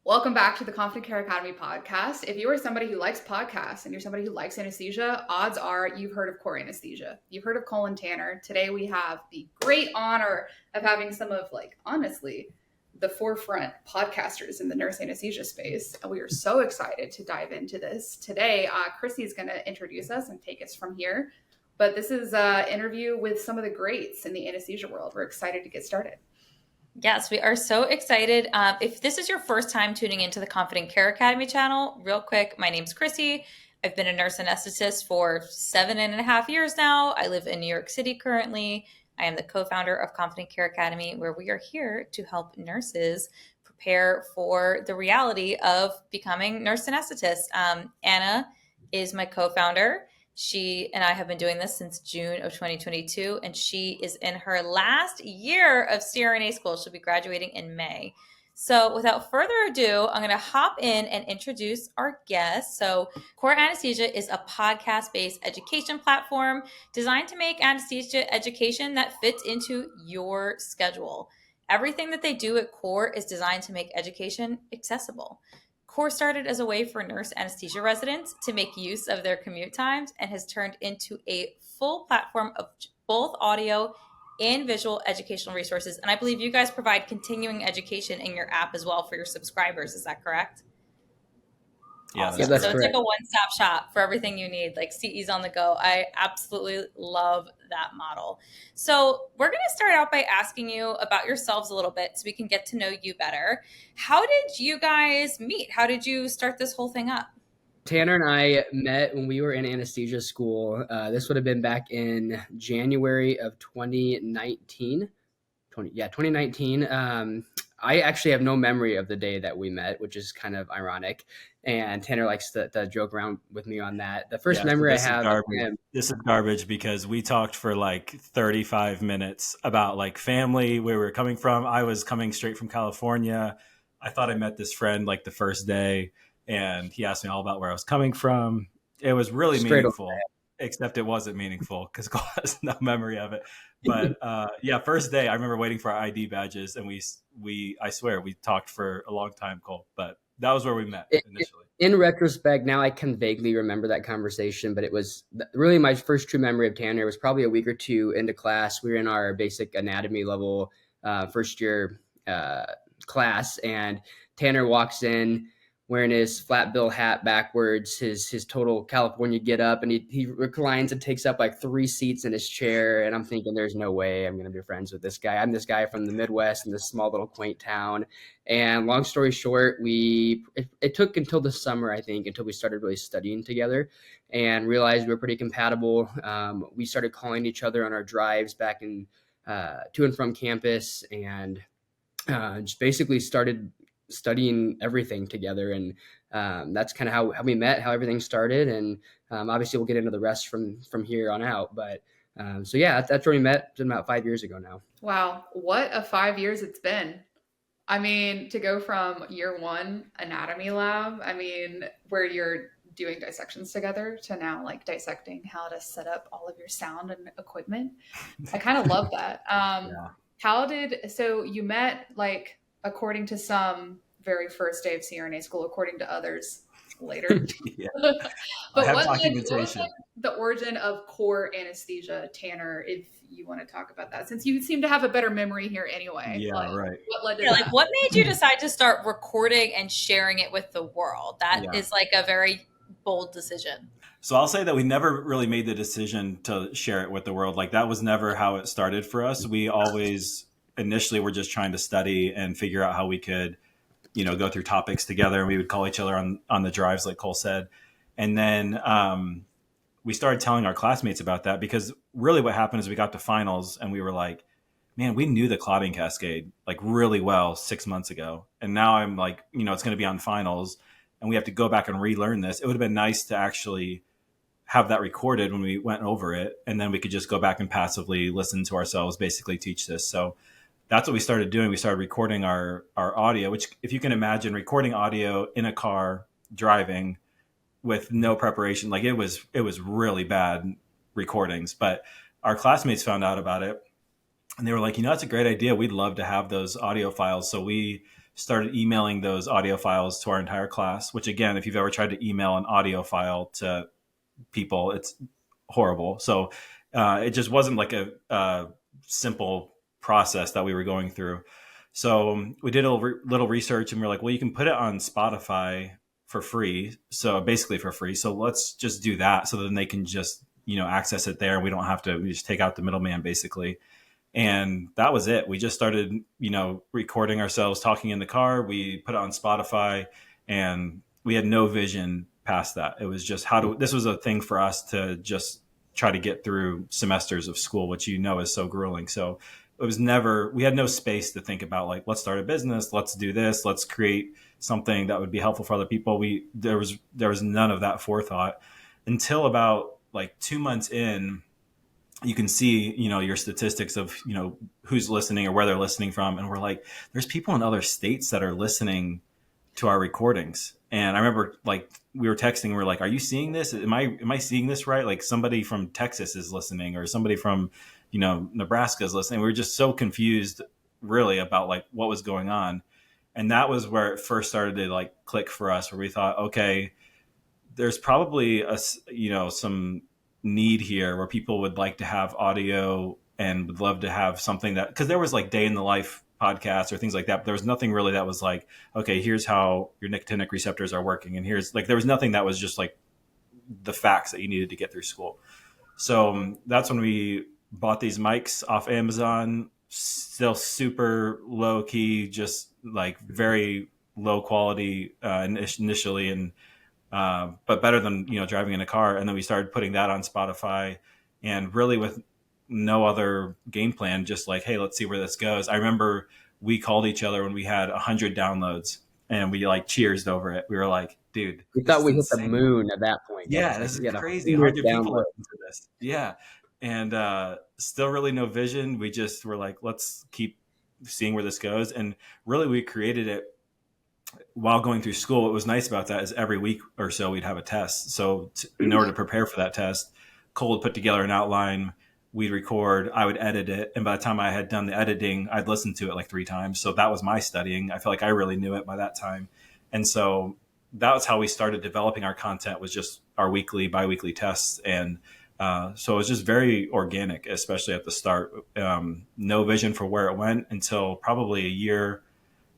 Welcome back to the Confident Care Academy podcast. If you are somebody who likes podcasts and you're somebody who likes anesthesia, odds are you've heard of Core Anesthesia. You've heard of Colin Tanner. Today we have the great honor of having some of, honestly, the forefront podcasters in the nurse anesthesia space. And we are so excited to dive into this. Today, Chrissy is going to introduce us and take us from here. But this is an interview with some of the greats in the anesthesia world. We're excited to get started. Yes, we are so excited. If this is your first time tuning into the Confident Care Academy channel, real quick, my name's Chrissy. I've been a nurse anesthetist for 7.5 years now. I live in New York City currently. I am the co-founder of Confident Care Academy, where we are here to help nurses prepare for the reality of becoming nurse anesthetists. Anna is my co-founder. She and I have been doing this since June of 2022, and she is in her last year of CRNA school. She'll be graduating in May. So without further ado, I'm going to hop in and introduce our guest. So Core Anesthesia is a podcast-based education platform designed to make anesthesia education that fits into your schedule. Everything that they do at Core is designed to make education accessible. Core started as a way for nurse anesthesia residents to make use of their commute times and has turned into a full platform of both audio and visual educational resources. And I believe you guys provide continuing education in your app as well for your subscribers. Is that correct? Yeah, awesome. that's so correct. It's like a one-stop shop for everything you need, like CEs on the go. I absolutely love that model. So we're going to start out by asking you about yourselves a little bit so we can get to know you better. How did you guys meet? How did you start this whole thing up? Tanner and I met when we were in anesthesia school. This would have been back in January of 2019. 2019. I actually have no memory of the day that we met, which is kind of ironic. And Tanner likes to joke around with me on that. The first memory I have of him. This is garbage because we talked for like 35 minutes about like family, where we were coming from. I was coming straight from California. I thought I met this friend like the first day, and he asked me all about where I was coming from. It was really meaningful, except it wasn't meaningful because Cole has no memory of it. But first day, I remember waiting for our ID badges, and I swear we talked for a long time, Cole. But that was where we met initially. In retrospect, now I can vaguely remember that conversation, but it was really my first true memory of Tanner. It was probably a week or two into class. We were in our basic anatomy level first year class, and Tanner walks in wearing his flat bill hat backwards, his total California get up, and he reclines and takes up like 3 seats in his chair. And I'm thinking, there's no way I'm going to be friends with this guy. I'm this guy from the Midwest in this small little quaint town. And long story short, it took until the summer, I think, until we started really studying together and realized we were pretty compatible. We started calling each other on our drives back in to and from campus, and just basically started studying everything together. And that's kind of how we met, how everything started. And obviously we'll get into the rest from here on out. But so yeah, that's where we met. It's been about 5 years ago now. Wow. What a 5 years it's been. I mean, to go from year one anatomy lab, where you're doing dissections together, to now like dissecting how to set up all of your sound and equipment. I kind of love that. So you met, like, according to some, very first day of CRNA school, according to others later. But what was the origin of Core Anesthesia, Tanner, if you want to talk about that, since you seem to have a better memory here anyway? Yeah, right. What led to that? What made you decide to start recording and sharing it with the world? That is like a very bold decision. So I'll say that we never really made the decision to share it with the world. Like, that was never how it started for us. We always initially were just trying to study and figure out how we could, go through topics together. And we would call each other on the drives, like Cole said. And then we started telling our classmates about that, because really what happened is we got to finals and we were like, man, we knew the clotting cascade like really well 6 months ago. And now I'm like, it's going to be on finals and we have to go back and relearn this. It would have been nice to actually have that recorded when we went over it. And then we could just go back and passively listen to ourselves basically teach this. So that's what we started doing. We started recording our audio, which, if you can imagine, recording audio in a car driving with no preparation, like it was really bad recordings. But our classmates found out about it and they were like, that's a great idea. We'd love to have those audio files. So we started emailing those audio files to our entire class, which again, if you've ever tried to email an audio file to people, it's horrible. So it just wasn't like a simple process that we were going through. So we did a little research and we're like, well, you can put it on Spotify for free. So basically for free. So let's just do that. So then they can just, access it there. We don't have to, we just take out the middleman basically. And that was it. We just started, recording ourselves talking in the car. We put it on Spotify and we had no vision past that. It was just this was a thing for us to just try to get through semesters of school, which is so grueling. So it was we had no space to think about like, let's start a business, let's do this, let's create something that would be helpful for other people. There was none of that forethought until about like 2 months in. You can see, your statistics of, who's listening or where they're listening from. And we're like, there's people in other states that are listening to our recordings. And I remember like we were texting, we're like, are you seeing this? Am I seeing this right? Like somebody from Texas is listening or somebody from, Nebraska is listening. We were just so confused really about like what was going on. And that was where it first started to like click for us, where we thought, okay, there's probably some need here where people would like to have audio and would love to have something that, because there was like day in the life podcasts or things like that, but there was nothing really that was like, okay, here's how your nicotinic receptors are working. And here's like, there was nothing that was just like the facts that you needed to get through school. So that's when we bought these mics off Amazon, still super low key, just like very low quality initially. And but better than driving in a car. And then we started putting that on Spotify, and really with no other game plan, just like, hey, let's see where this goes. I remember we called each other when we had 100 downloads, and we like cheersed over it. We were like, dude, we thought we hit the moon at that point. Yeah, this is crazy. 100 people listen to this. Yeah, and still really no vision. We just were like, let's keep seeing where this goes. And really, we created it while going through school. What was nice about that is every week or so we'd have a test. So in order to prepare for that test, Cole would put together an outline, we'd record, I would edit it. And by the time I had done the editing, I'd listen to it like 3 times. So that was my studying. I feel like I really knew it by that time. And so that was how we started developing our content, was just our biweekly tests. And so it was just very organic, especially at the start. No vision for where it went until probably a year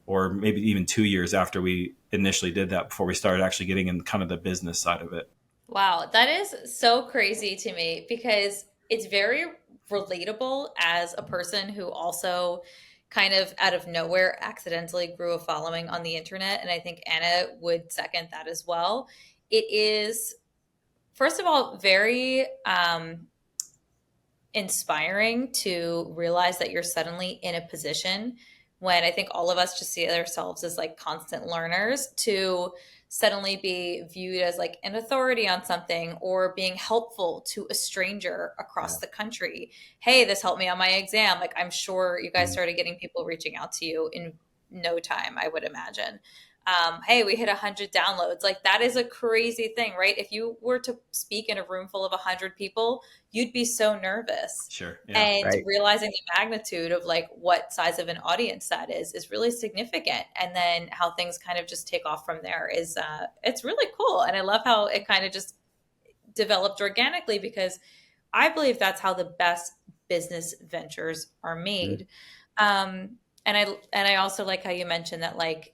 or maybe even 2 years after we initially did that, before we started actually getting in kind of the business side of it. Wow, that is so crazy to me, because it's very relatable as a person who also kind of out of nowhere accidentally grew a following on the internet. And I think Anna would second that as well. It is, first of all, very inspiring to realize that you're suddenly in a position, when I think all of us just see ourselves as like constant learners, to suddenly be viewed as like an authority on something, or being helpful to a stranger across the country. Hey, this helped me on my exam. Like, I'm sure you guys started getting people reaching out to you in no time, I would imagine. Hey, we hit 100 downloads. Like, that is a crazy thing, right? If you were to speak in a room full of 100 people, you'd be so nervous. Sure. Yeah. And realizing the magnitude of like what size of an audience that is really significant. And then how things kind of just take off from there is, it's really cool. And I love how it kind of just developed organically, because I believe that's how the best business ventures are made. And I also like how you mentioned that, like,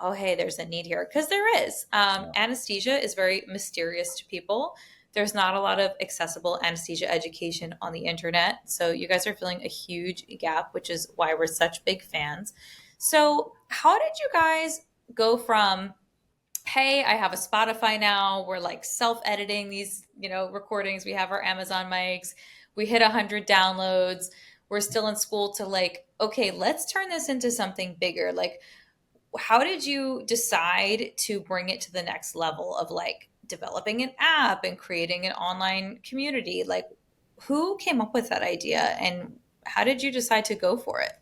oh, hey, there's a need here, because there is. Anesthesia is very mysterious to people. There's not a lot of accessible anesthesia education on the internet. So you guys are filling a huge gap, which is why we're such big fans. So how did you guys go from, hey, I have a Spotify now, we're like self-editing these, recordings, we have our Amazon mics, we hit 100 downloads, we're still in school, to like, okay, let's turn this into something bigger? Like, how did you decide to bring it to the next level of like developing an app and creating an online community? Like, who came up with that idea, and how did you decide to go for it?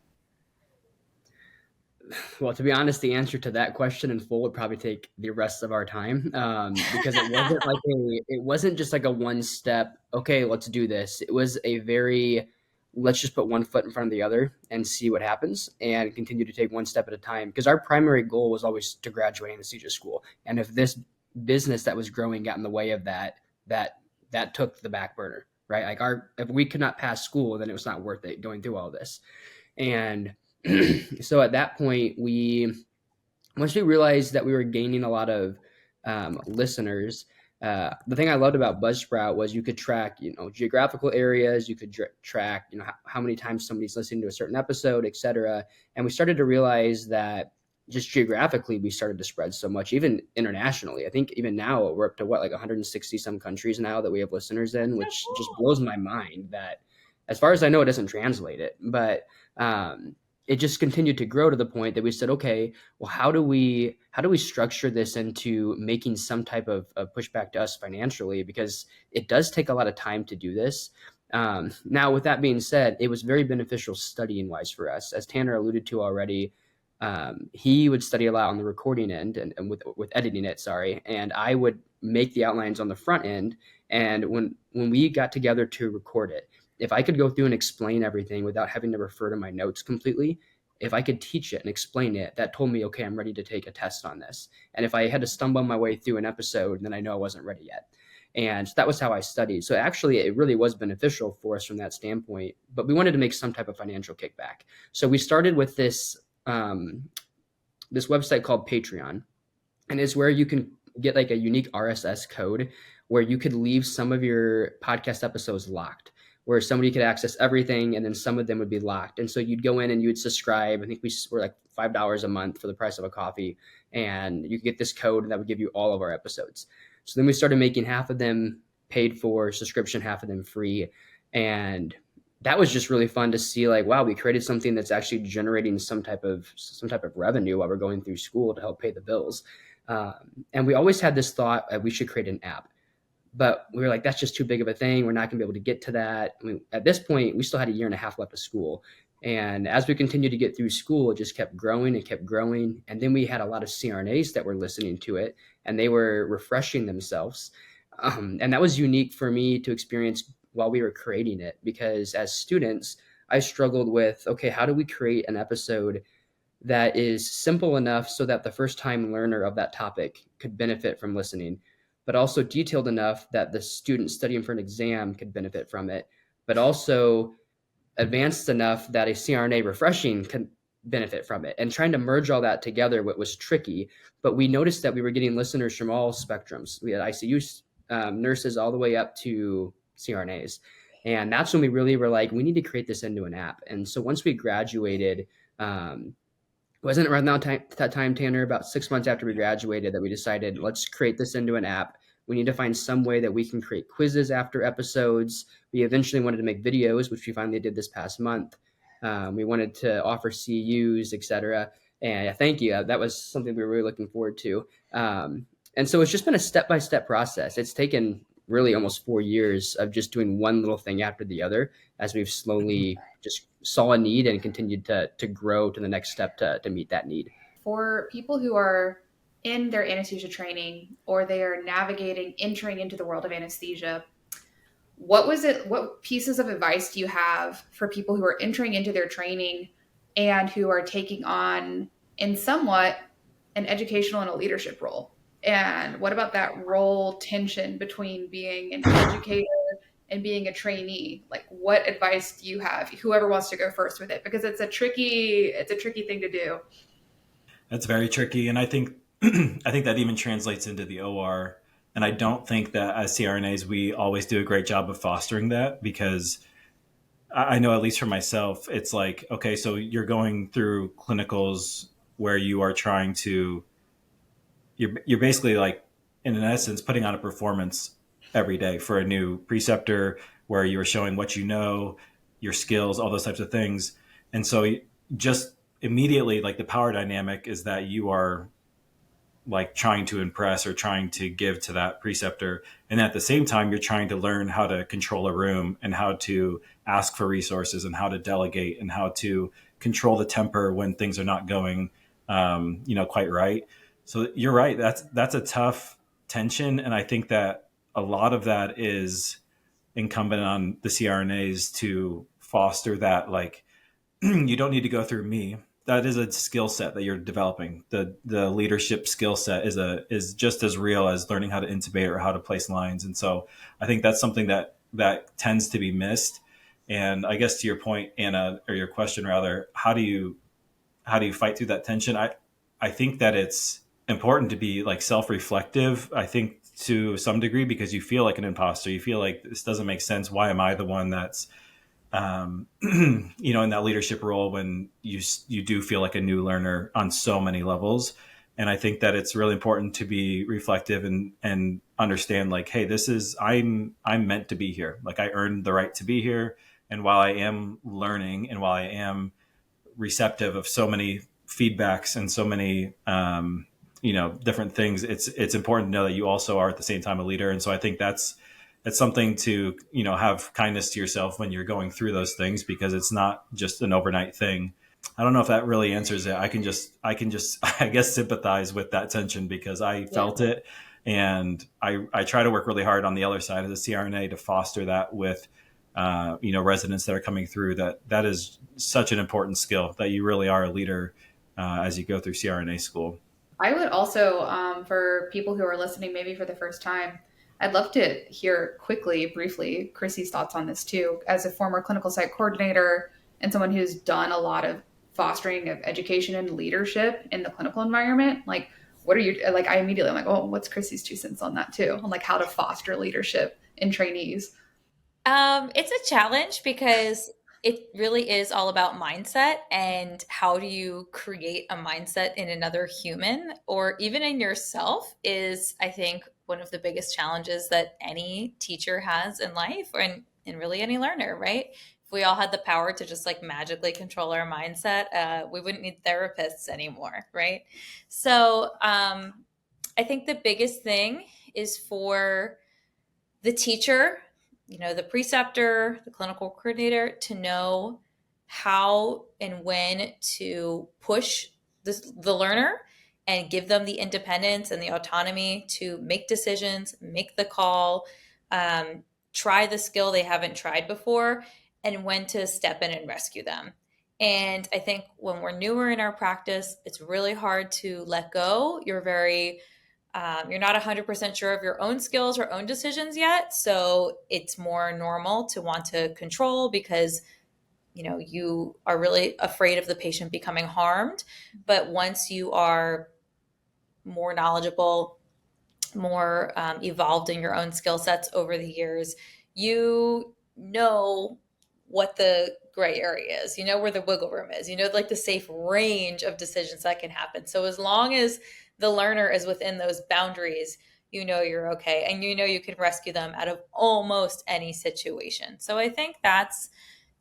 Well, to be honest, the answer to that question in full would probably take the rest of our time, because it wasn't just like a one step, okay, let's do this. It was a very let's just put one foot in front of the other and see what happens and continue to take one step at a time. Because our primary goal was always to graduate anesthesia school. And if this business that was growing got in the way of that took the back burner, right? Like if we could not pass school, then it was not worth it going through all this. And so at that point, once we realized that we were gaining a lot of listeners, the thing I loved about Buzzsprout was you could track, geographical areas. You could track, how many times somebody's listening to a certain episode, et cetera. And we started to realize that just geographically, we started to spread so much, even internationally. I think even now we're up to like 160 some countries now that we have listeners in, which just blows my mind that, as far as I know, it doesn't translate it. But it just continued to grow to the point that we said, okay, well, how do we structure this into making some type of pushback to us financially? Because it does take a lot of time to do this. Now, with that being said, it was very beneficial studying wise for us. As Tanner alluded to already, he would study a lot on the recording end and with editing it, and I would make the outlines on the front end. And when we got together to record it, if I could go through and explain everything without having to refer to my notes completely, if I could teach it and explain it, that told me, okay, I'm ready to take a test on this. And if I had to stumble my way through an episode, then I know I wasn't ready yet. And that was how I studied. So actually, it really was beneficial for us from that standpoint, but we wanted to make some type of financial kickback. So we started with this website called Patreon, and it's where you can get like a unique RSS code where you could leave some of your podcast episodes locked, where somebody could access everything and then some of them would be locked. And so you'd go in and you would subscribe. I think we were like $5 a month for the price of a coffee, and you could get this code and that would give you all of our episodes. So then we started making half of them paid for subscription, half of them free. And that was just really fun to see, like, wow, we created something that's actually generating some type of revenue while we're going through school to help pay the bills. And we always had this thought that we should create an app, but we were like, that's just too big of a thing. We're not gonna be able to get to that. I mean, at this point, we still had a year and a half left of school. And as we continued to get through school, it just kept growing and kept growing. And then we had a lot of CRNAs that were listening to it, and they were refreshing themselves. And that was unique for me to experience while we were creating it, because as students, I struggled with, okay, how do we create an episode that is simple enough so that the first time learner of that topic could benefit from listening, but also detailed enough that the student studying for an exam could benefit from it, but also advanced enough that a CRNA refreshing can benefit from it. And trying to merge all that together, what was tricky, but we noticed that we were getting listeners from all spectrums. We had ICU nurses all the way up to CRNAs. And that's when we really were like, we need to create this into an app. And so once we graduated, wasn't around that time, Tanner, about 6 months after we graduated, that we decided, let's create this into an app. We need to find some way that we can create quizzes after episodes. We eventually wanted to make videos, which we finally did this past month. We wanted to offer CUs, et cetera. And thank you. That was something we were really looking forward to. And so it's just been a step-by-step process. It's taken really almost 4 years of just doing one little thing after the other, as we've slowly just saw a need and continued to grow to the next step to meet that need. For people who are in their anesthesia training, or they are entering into the world of anesthesia, what pieces of advice do you have for people who are entering into their training and who are taking on, in somewhat, an educational and a leadership role? And what about that role tension between being an educator and being a trainee? Like, what advice do you have? Whoever wants to go first with it, because it's a tricky thing to do. That's very tricky. And I think that even translates into the OR. And I don't think that as CRNAs, we always do a great job of fostering that, because I know, at least for myself, it's like, okay, so you're going through clinicals where you are trying to, you're basically, like, in essence, putting on a performance every day for a new preceptor, where you're showing what you know, your skills, all those types of things. And so just immediately, like, the power dynamic is that you are, like, trying to impress or trying to give to that preceptor. And at the same time, you're trying to learn how to control a room and how to ask for resources and how to delegate and how to control the temper when things are not going, quite right. So you're right. That's a tough tension. And I think that a lot of that is incumbent on the CRNAs to foster that, like, you don't need to go through me. That is a skill set that you're developing. The leadership skill set is just as real as learning how to intubate or how to place lines. And so I think that's something that tends to be missed. And I guess to your point, Anna, or your question rather, how do you fight through that tension? I think that it's important to be like self-reflective, I think, to some degree, because you feel like an imposter. You feel like this doesn't make sense. Why am I the one that's in that leadership role, when you do feel like a new learner on so many levels? And I think that it's really important to be reflective and understand, like, hey, I'm meant to be here. Like, I earned the right to be here. And while I am learning, and while I am receptive of so many feedbacks and so many different things, it's important to know that you also are at the same time a leader. And so I think that's something to have kindness to yourself when you're going through those things, because it's not just an overnight thing. I don't know if that really answers it. I can just I guess sympathize with that tension, because I felt it, and I try to work really hard on the other side of the CRNA to foster that with residents that are coming through. That is such an important skill, that you really are a leader as you go through CRNA school. I would also, for people who are listening, maybe for the first time, I'd love to hear briefly, Chrissy's thoughts on this too. As a former clinical site coordinator and someone who's done a lot of fostering of education and leadership in the clinical environment, like, what are you, like, I immediately, I'm like, oh, what's Chrissy's 2 cents on that too? On like how to foster leadership in trainees. It's a challenge, because it really is all about mindset, and how do you create a mindset in another human, or even in yourself, is, I think, one of the biggest challenges that any teacher has in life, and really any learner, right? If we all had the power to just like magically control our mindset, we wouldn't need therapists anymore, right? So I think the biggest thing is for the teacher, the preceptor, the clinical coordinator, to know how and when to push the learner and give them the independence and the autonomy to make decisions, make the call, try the skill they haven't tried before, and when to step in and rescue them. And I think when we're newer in our practice, it's really hard to let go. You're not 100% sure of your own skills or own decisions yet. So it's more normal to want to control, because you are really afraid of the patient becoming harmed. But once you are more knowledgeable, more evolved in your own skill sets over the years, you know what the gray area is, where the wiggle room is, like the safe range of decisions that can happen. So as long as the learner is within those boundaries, you're okay, and you can rescue them out of almost any situation. So I think that's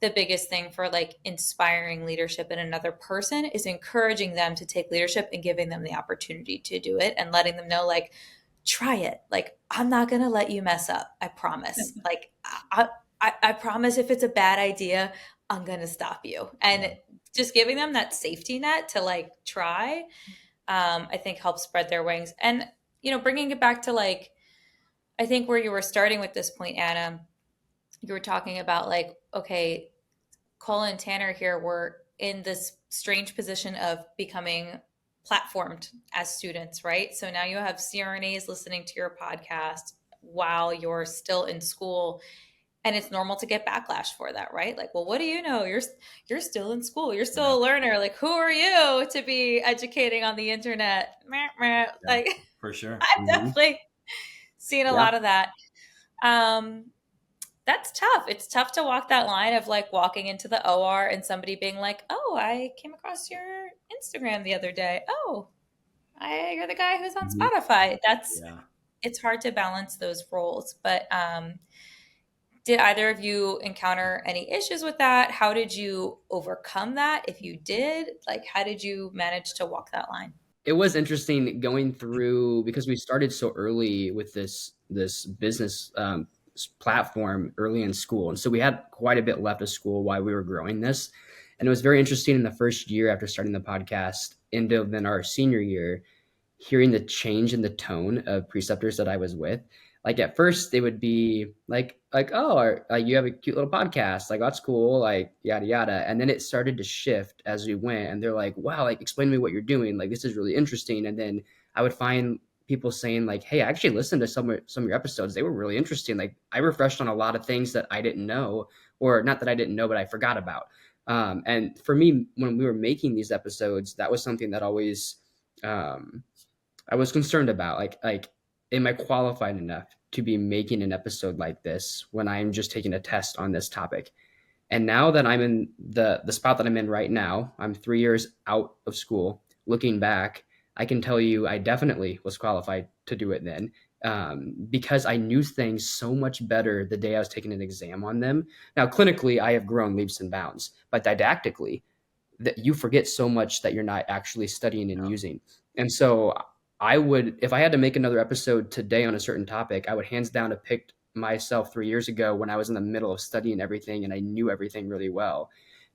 the biggest thing for like inspiring leadership in another person, is encouraging them to take leadership and giving them the opportunity to do it, and letting them know, like, try it. Like, I'm not going to let you mess up. I promise. Like, I promise, if it's a bad idea, I'm going to stop you. And just giving them that safety net to like try, I think helps spread their wings. And, bringing it back to like, I think where you were starting with this point, Anna, you were talking about like, okay, Colin and Tanner here were in this strange position of becoming platformed as students, right? So now you have CRNAs listening to your podcast while you're still in school. And it's normal to get backlash for that, right? Like, well, what do you know? You're still in school. You're still a learner. Like, who are you to be educating on the internet? Like, for sure. I've definitely seen a lot of that. That's tough. It's tough to walk that line of like walking into the OR and somebody being like, oh, I came across your Instagram the other day. Oh, you're the guy who's on Spotify. It's hard to balance those roles. But did either of you encounter any issues with that? How did you overcome that? If you did, like, how did you manage to walk that line? It was interesting going through, because we started so early with this business platform early in school. And so we had quite a bit left of school while we were growing this. And it was very interesting in the first year after starting the podcast into then our senior year, hearing the change in the tone of preceptors that I was with. Like at first they would be like, oh, you have a cute little podcast. Like, that's cool. Like, yada, yada. And then it started to shift as we went. And they're like, wow, like, explain to me what you're doing. Like, this is really interesting. And then I would find people saying like, hey, I actually listened to some of your episodes. They were really interesting. Like, I refreshed on a lot of things that I didn't know, or not that I didn't know, but I forgot about. And for me, when we were making these episodes, that was something that always I was concerned about. Like, am I qualified enough to be making an episode like this when I'm just taking a test on this topic? And now that I'm in the spot that I'm in right now, I'm 3 years out of school. Looking back, I can tell you I definitely was qualified to do it then, because I knew things so much better the day I was taking an exam on them. Now, clinically, I have grown leaps and bounds, but didactically, that you forget so much that you're not actually studying and using. And so I would, if I had to make another episode today on a certain topic, I would hands down have picked myself 3 years ago when I was in the middle of studying everything and I knew everything really well.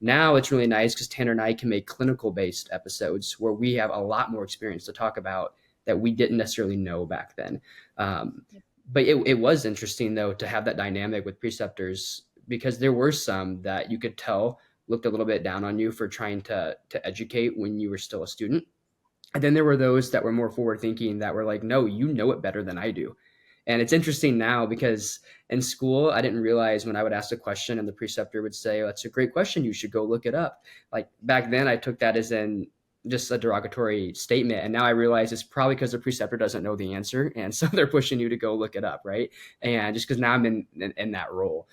Now it's really nice because Tanner and I can make clinical based episodes where we have a lot more experience to talk about that we didn't necessarily know back then. But it was interesting though to have that dynamic with preceptors, because there were some that you could tell looked a little bit down on you for trying to educate when you were still a student. And then there were those that were more forward thinking that were like, no, you know it better than I do. And it's interesting now because in school, I didn't realize when I would ask a question and the preceptor would say, oh, that's a great question, you should go look it up. Like back then, I took that as in just a derogatory statement. And now I realize it's probably because the preceptor doesn't know the answer. And so they're pushing you to go look it up, right? And just because now I'm in that role.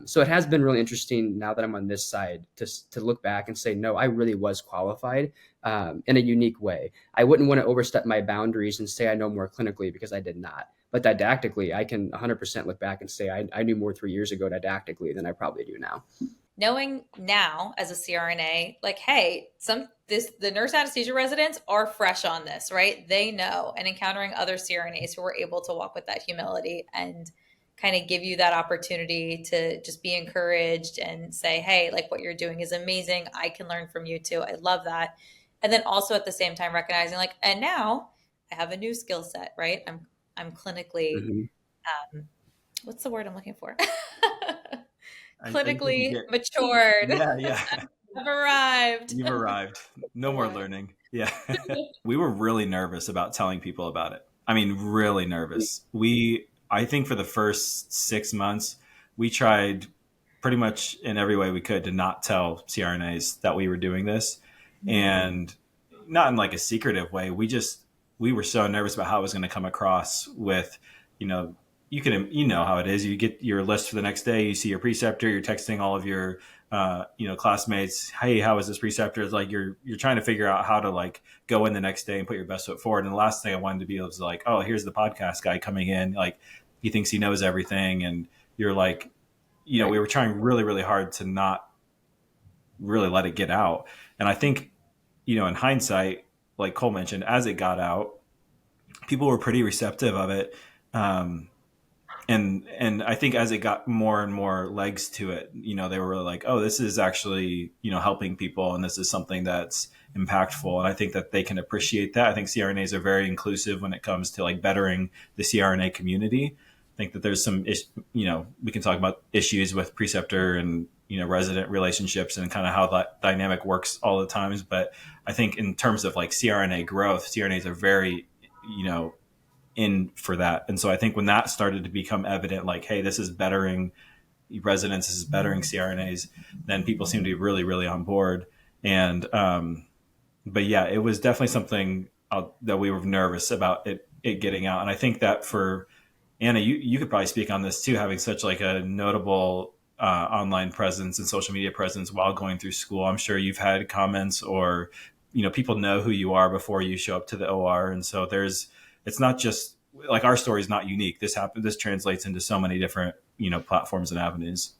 So it has been really interesting now that I'm on this side to look back and say, no, I really was qualified in a unique way. I wouldn't want to overstep my boundaries and say I know more clinically, because I did not. But didactically, I can 100% look back and say I knew more 3 years ago didactically than I probably do now. Knowing now as a CRNA, like, hey, the nurse anesthesia residents are fresh on this, right? They know, and encountering other CRNAs who are able to walk with that humility and kind of give you that opportunity to just be encouraged and say, hey, like what you're doing is amazing. I can learn from you too. I love that. And then also at the same time recognizing like, and now I have a new skill set, right? I'm clinically, what's the word I'm looking for? Clinically matured. Yeah. I've arrived. You've arrived. No more learning. Yeah. We were really nervous about telling people about it. I mean, really nervous. I think for the first 6 months, we tried pretty much in every way we could to not tell CRNAs that we were doing this. And not in like a secretive way. We were so nervous about how it was going to come across with, you know how it is. You get your list for the next day. You see your preceptor. You're texting all of your, classmates. Hey, how is this preceptor? It's like you're trying to figure out how to like go in the next day and put your best foot forward. And the last thing I wanted to be was like, oh, here's the podcast guy coming in. Like he thinks he knows everything, and you're like, we were trying really, really hard to not really let it get out. And I think, in hindsight, like Cole mentioned, as it got out, people were pretty receptive of it. And I think as it got more and more legs to it, they were really like, oh, this is actually, helping people. And this is something that's impactful. And I think that they can appreciate that. I think CRNAs are very inclusive when it comes to like bettering the CRNA community. I think that there's some, we can talk about issues with preceptor and, resident relationships and kind of how that dynamic works all the times. But I think in terms of like CRNA growth, CRNAs are very, in for that. And so I think when that started to become evident, like, hey, this is bettering residents, this is bettering CRNAs, then people seem to be really, really on board. And, but yeah, it was definitely something that we were nervous about it getting out. And I think that for Anna, you could probably speak on this too, having such like a notable online presence and social media presence while going through school. I'm sure you've had comments or, people know who you are before you show up to the OR. And so it's not just like our story is not unique. This translates into so many different, platforms and avenues.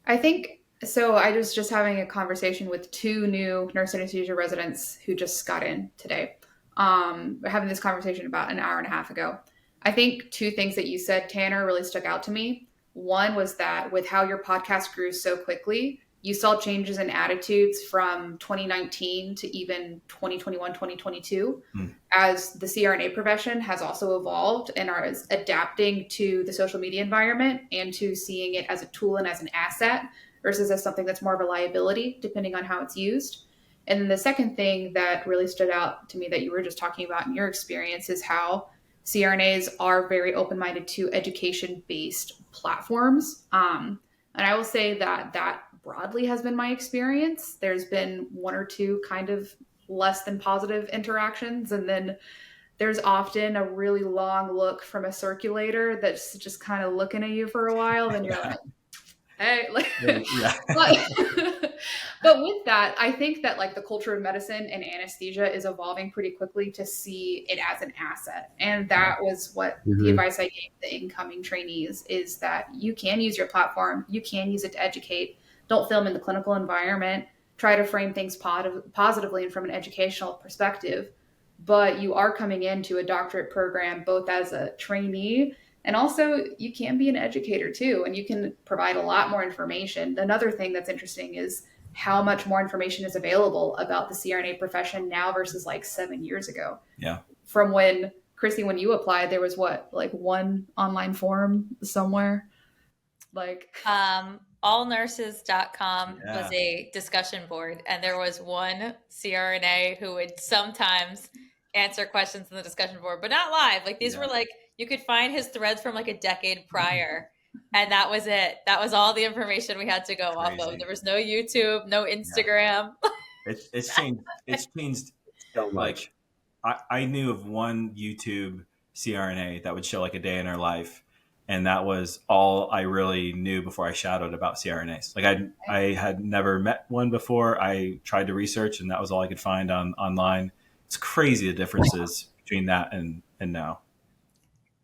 I think so. I was just having a conversation with 2 new nurse anesthesia residents who just got in today. We're having this conversation about an hour and a half ago. I think 2 things that you said, Tanner, really stuck out to me. One was that with how your podcast grew so quickly, you saw changes in attitudes from 2019 to even 2021, 2022, as the CRNA profession has also evolved and are adapting to the social media environment and to seeing it as a tool and as an asset versus as something that's more of a liability, depending on how it's used. And then the second thing that really stood out to me that you were just talking about in your experience is how CRNAs are very open-minded to education-based platforms. And I will say that that broadly has been my experience. There's been one or two kind of less than positive interactions. And then there's often a really long look from a circulator that's just kind of looking at you for a while. Then you're like, hey, like, Yeah. but with that, I think that like the culture of medicine and anesthesia is evolving pretty quickly to see it as an asset. And that was what the advice I gave the incoming trainees is that you can use your platform. You can use it to educate. Don't film in the clinical environment. Try to frame things positively and from an educational perspective. But you are coming into a doctorate program both as a trainee and also you can be an educator too, and you can provide a lot more information. Another thing that's interesting is how much more information is available about the CRNA profession now versus like 7 years ago. Yeah. From when, Chrissy, when you applied, there was what, like one online forum somewhere? Like allnurses.com was a discussion board, and there was one CRNA who would sometimes answer questions in the discussion board, but not live. Like these were like, you could find his threads from like a decade prior, and that was it. That was all the information we had to go off of. There was no YouTube, no Instagram. It's changed. It's changed so much. I knew of one YouTube CRNA that would show like a day in her life, and that was all I really knew before I shadowed about CRNAs. Like I had never met one before. I tried to research, and that was all I could find online. It's crazy the differences between that and now.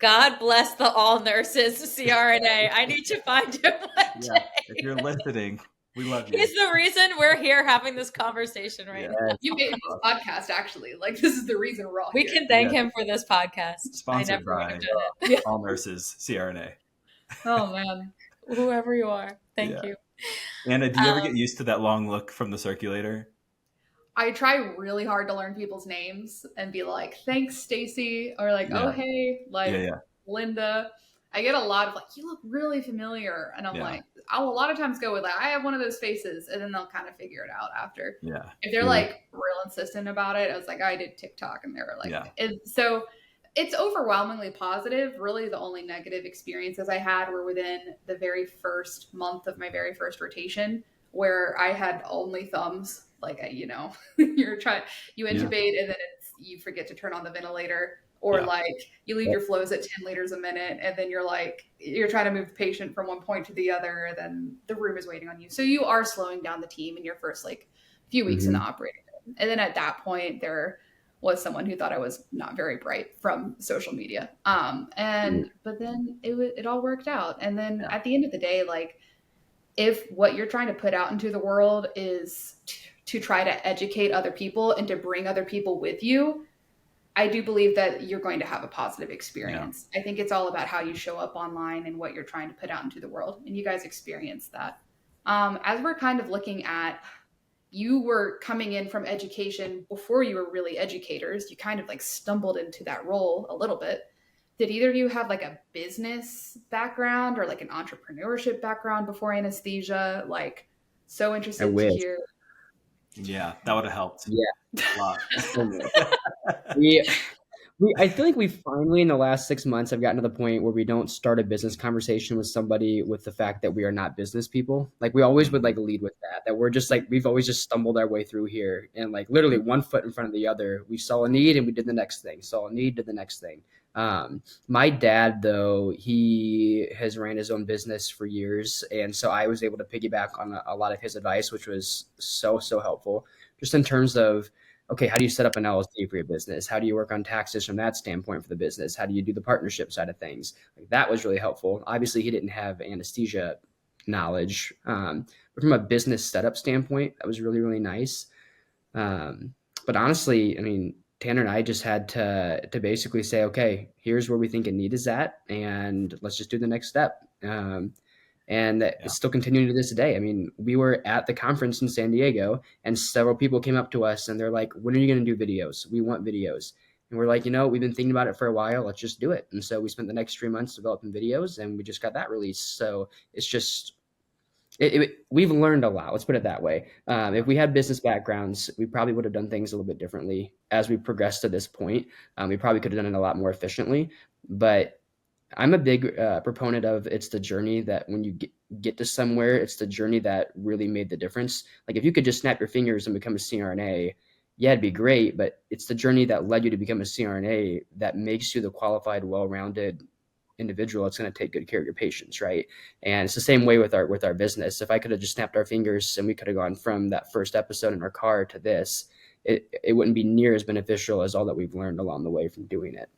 God bless the all nurses CRNA. I need to find him one day. If you're listening, we love you. He's the reason we're here having this conversation right now. You made this podcast, actually. Like, this is the reason we're all here. We can thank him for this podcast. Sponsored by All Nurses CRNA. Oh, man. Whoever you are, thank you. Anna, do you ever get used to that long look from the circulator? I try really hard to learn people's names and be like, thanks, Stacy, or like, oh, hey, like Linda. I get a lot of like, you look really familiar. And I'm like, I'll a lot of times go with like, I have one of those faces. And then they'll kind of figure it out after. Yeah. If they're like real insistent about it, I was like, I did TikTok. And they were like, so it's overwhelmingly positive. Really, the only negative experiences I had were within the very first month of my very first rotation, where I had only thumbs. Like, you know, you intubate and then you forget to turn on the ventilator, or like you leave your flows at 10 liters a minute. And then you're trying to move the patient from one point to the other. And then the room is waiting on you. So you are slowing down the team in your first like few weeks in the operating room. And then at that point, there was someone who thought I was not very bright from social media. But then it all worked out. And then at the end of the day, like, if what you're trying to put out into the world is to try to educate other people and to bring other people with you, I do believe that you're going to have a positive experience. I think it's all about how you show up online and what you're trying to put out into the world. And you guys experienced that. As we're kind of looking at, you were coming in from education before you were really educators. You kind of like stumbled into that role a little bit. Did either of you have like a business background or like an entrepreneurship background before anesthesia? Like, so interested to hear. Yeah, that would have helped. Yeah. A lot. I feel like we finally, in the last 6 months, have gotten to the point where we don't start a business conversation with somebody with the fact that we are not business people. Like, we always would like lead with that we're just like, we've always just stumbled our way through here, and like literally one foot in front of the other. We saw a need and we did the next thing. Saw a need, did the next thing. My dad, though, he has ran his own business for years. And so I was able to piggyback on a lot of his advice, which was so helpful, just in terms of, okay, how do you set up an LLC for your business? How do you work on taxes from that standpoint for the business? How do you do the partnership side of things? Like, that was really helpful. Obviously, he didn't have anesthesia knowledge, but from a business setup standpoint, that was really, really nice. But honestly, I mean, Tanner and I just had to basically say, okay, here's where we think a need is at, and let's just do the next step. And it's still continuing to this day. I mean, we were at the conference in San Diego, and several people came up to us and they're like, when are you going to do videos? We want videos. And we're like, we've been thinking about it for a while. Let's just do it. And so we spent the next 3 months developing videos, and we just got that released. So it's just, we've learned a lot. Let's put it that way. If we had business backgrounds, we probably would have done things a little bit differently as we progressed to this point. We probably could have done it a lot more efficiently. But I'm a big proponent of it's the journey that when you get to somewhere, it's the journey that really made the difference. Like if you could just snap your fingers and become a CRNA, yeah, it'd be great. But it's the journey that led you to become a CRNA that makes you the qualified, well-rounded individual that's going to take good care of your patients, right? And it's the same way with our business. If I could have just snapped our fingers and we could have gone from that first episode in our car to this, it wouldn't be near as beneficial as all that we've learned along the way from doing it.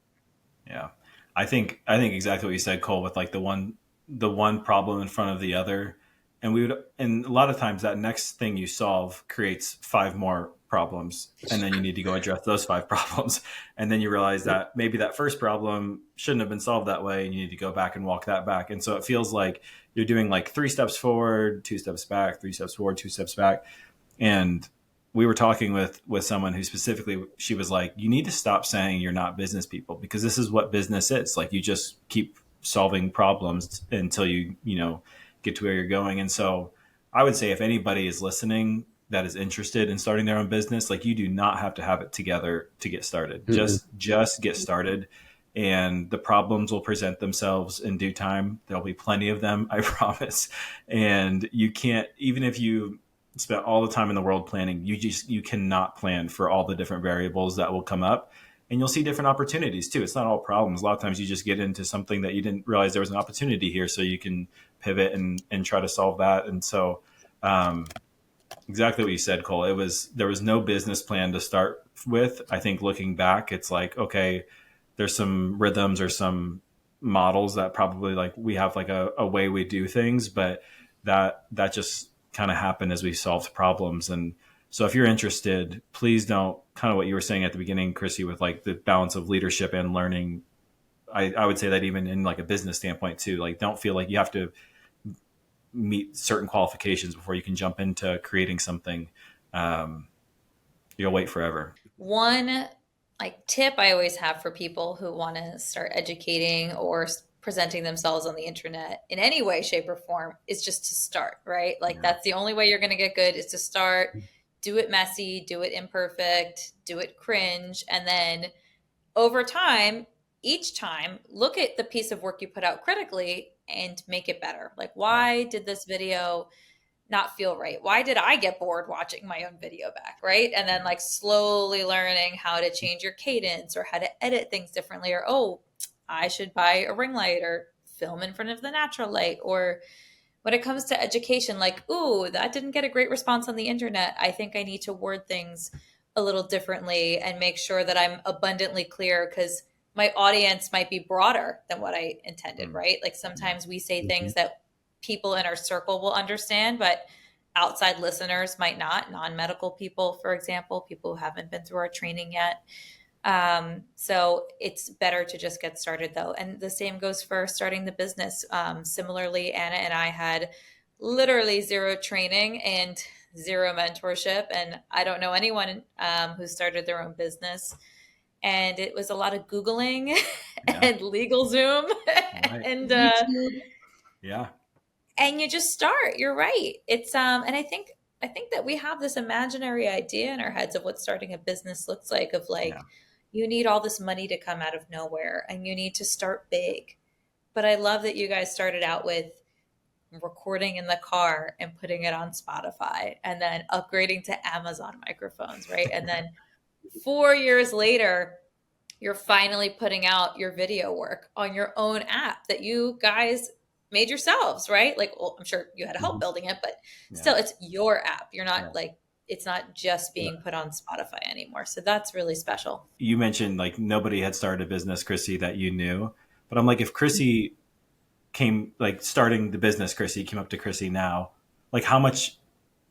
Yeah. I think exactly what you said, Cole, with like the one problem in front of the other. And a lot of times that next thing you solve creates 5 more problems. And then you need to go address those 5 problems. And then you realize that maybe that first problem shouldn't have been solved that way. And you need to go back and walk that back. And so it feels like you're doing like 3 steps forward, 2 steps back, 3 steps forward, 2 steps back. And we were talking with someone who specifically, she was like, you need to stop saying you're not business people, because this is what business is. Like you just keep solving problems until you get to where you're going. And so I would say if anybody is listening that is interested in starting their own business, like you do not have to have it together to get started. Mm-hmm. Just get started, and the problems will present themselves in due time. There'll be plenty of them, I promise. And you can't, even if you spent all the time in the world planning, you cannot plan for all the different variables that will come up. And you'll see different opportunities too. It's not all problems. A lot of times you just get into something that you didn't realize there was an opportunity here, so you can pivot and try to solve that. And so exactly what you said, Cole. There was no business plan to start with. I think looking back, it's like, okay, there's some rhythms or some models that probably like we have like a way we do things, but that just kind of happened as we solved problems. And so if you're interested, please don't, kind of what you were saying at the beginning, Chrissy, with like the balance of leadership and learning. I would say that even in like a business standpoint too, like don't feel like you have to meet certain qualifications before you can jump into creating something. You'll wait forever. One like tip I always have for people who want to start educating or presenting themselves on the internet in any way, shape, or form is just to start, right? Like that's the only way you're going to get good is to start. Do it messy, do it imperfect, do it cringe. And then over time, each time, look at the piece of work you put out critically and make it better. Like, why did this video not feel right? Why did I get bored watching my own video back, right? And then like slowly learning how to change your cadence or how to edit things differently, or, oh, I should buy a ring light or film in front of the natural light. Or when it comes to education, like, ooh, that didn't get a great response on the internet. I think I need to word things a little differently and make sure that I'm abundantly clear, because my audience might be broader than what I intended, right? Like sometimes we say things that people in our circle will understand, but outside listeners might not. Non-medical people, for example, people who haven't been through our training yet. So it's better to just get started though. And the same goes for starting the business. Similarly, Anna and I had literally 0 training and 0 mentorship. And I don't know anyone who started their own business. And it was a lot of Googling and LegalZoom and and you just start. You're right. It's and I think that we have this imaginary idea in our heads of what starting a business looks like, of like, you need all this money to come out of nowhere and you need to start big. But I love that you guys started out with recording in the car and putting it on Spotify and then upgrading to Amazon microphones, right? And then 4 years later, you're finally putting out your video work on your own app that you guys made yourselves, right? Like, well, I'm sure you had help building it, but still it's your app. You're not like, it's not just being put on Spotify anymore. So that's really special. You mentioned like nobody had started a business, Chrissy, that you knew, but I'm like, if Chrissy came, like starting the business, Chrissy came up to Chrissy now, like how much,